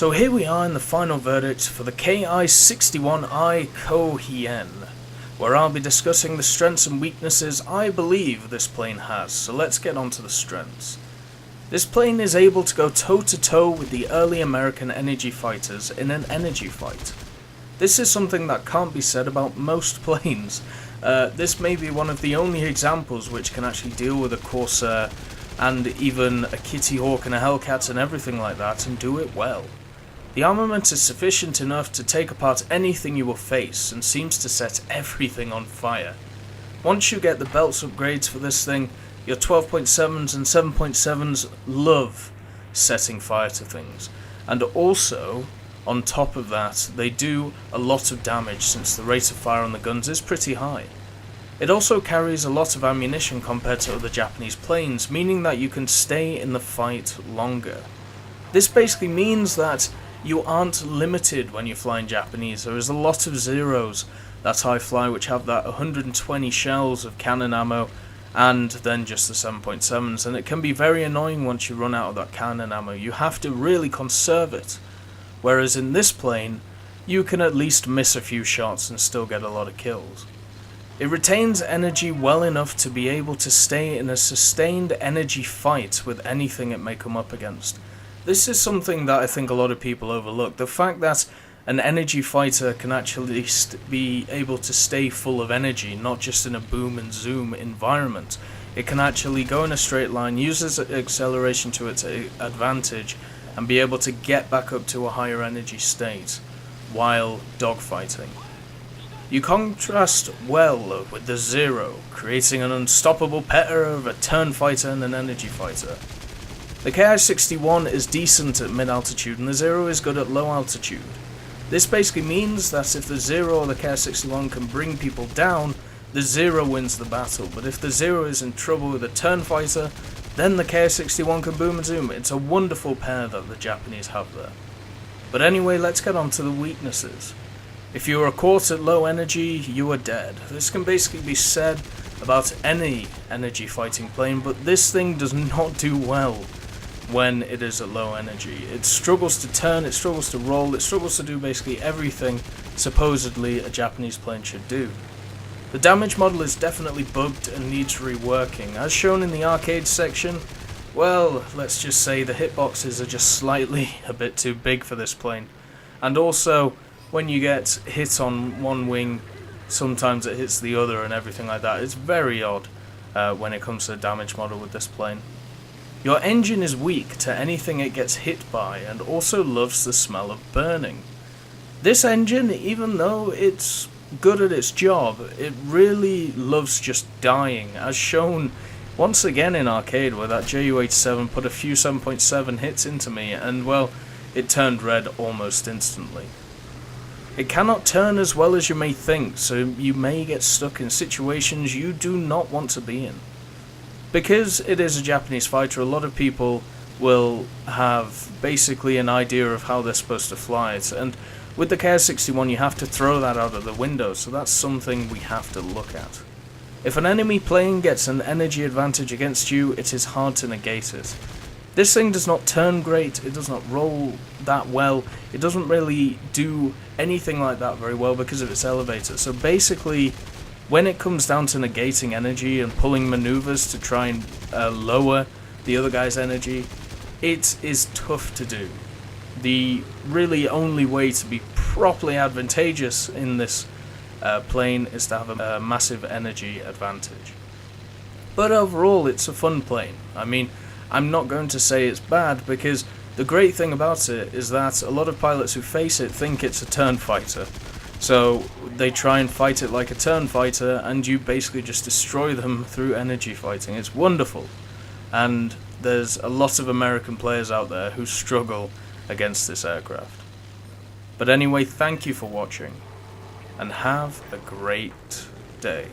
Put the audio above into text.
So here we are in the final verdict for the Ki-61-I Ko Hien, where I'll be discussing the strengths and weaknesses I believe this plane has. So let's get on to the strengths. This plane is able to go toe-to-toe with the early American energy fighters in an energy fight. This is something that can't be said about most planes. This may be one of the only examples which can actually deal with a Corsair and even a Kitty Hawk and a Hellcat and everything like that and do it well. The armament is sufficient enough to take apart anything you will face and seems to set everything on fire. Once you get the belts upgrades for this thing, your 12.7s and 7.7s love setting fire to things. And also, on top of that, they do a lot of damage since the rate of fire on the guns is pretty high. It also carries a lot of ammunition compared to other Japanese planes, meaning that you can stay in the fight longer. This basically means that you aren't limited when you fly in Japanese. There is a lot of Zeros that I fly which have that 120 shells of cannon ammo and then just the 7.7s, and it can be very annoying once you run out of that cannon ammo. You have to really conserve it. Whereas in this plane, you can at least miss a few shots and still get a lot of kills. It retains energy well enough to be able to stay in a sustained energy fight with anything it may come up against. This is something that I think a lot of people overlook. The fact that an energy fighter can actually be able to stay full of energy, not just in a boom and zoom environment. It can actually go in a straight line, use its acceleration to its advantage, and be able to get back up to a higher energy state while dogfighting. You contrast well with the Zero, creating an unstoppable pair of a turn fighter and an energy fighter. The Ki-61 is decent at mid-altitude and the Zero is good at low altitude. This basically means that if the Zero or the Ki-61 can bring people down, the Zero wins the battle, but if the Zero is in trouble with a turn fighter, then the Ki-61 can boom and zoom. It's a wonderful pair that the Japanese have there. But anyway, let's get on to the weaknesses. If you are caught at low energy, you are dead. This can basically be said about any energy fighting plane, but this thing does not do well when it is at low energy. It struggles to turn, it struggles to roll, it struggles to do basically everything supposedly a Japanese plane should do. The damage model is definitely bugged and needs reworking. As shown in the arcade section, well, let's just say the hitboxes are just slightly a bit too big for this plane. And also, when you get hit on one wing, sometimes it hits the other and everything like that. It's very odd when it comes to the damage model with this plane. Your engine is weak to anything it gets hit by and also loves the smell of burning. This engine, even though it's good at its job, it really loves just dying, as shown once again in arcade where that Ju-87 put a few 7.7 hits into me and, well, it turned red almost instantly. It cannot turn as well as you may think, so you may get stuck in situations you do not want to be in. Because it is a Japanese fighter, a lot of people will have basically an idea of how they're supposed to fly it, and with the Ki-61 you have to throw that out of the window, so that's something we have to look at. If an enemy plane gets an energy advantage against you, it is hard to negate it. This thing does not turn great, it does not roll that well, it doesn't really do anything like that very well because of its elevator, so basically when it comes down to negating energy and pulling maneuvers to try and lower the other guy's energy, it is tough to do. The really only way to be properly advantageous in this plane is to have a massive energy advantage. But overall, it's a fun plane. I mean, I'm not going to say it's bad because the great thing about it is that a lot of pilots who face it think it's a turn fighter. So they try and fight it like a turn fighter and you basically just destroy them through energy fighting. It's wonderful. And there's a lot of American players out there who struggle against this aircraft. But anyway, thank you for watching and have a great day.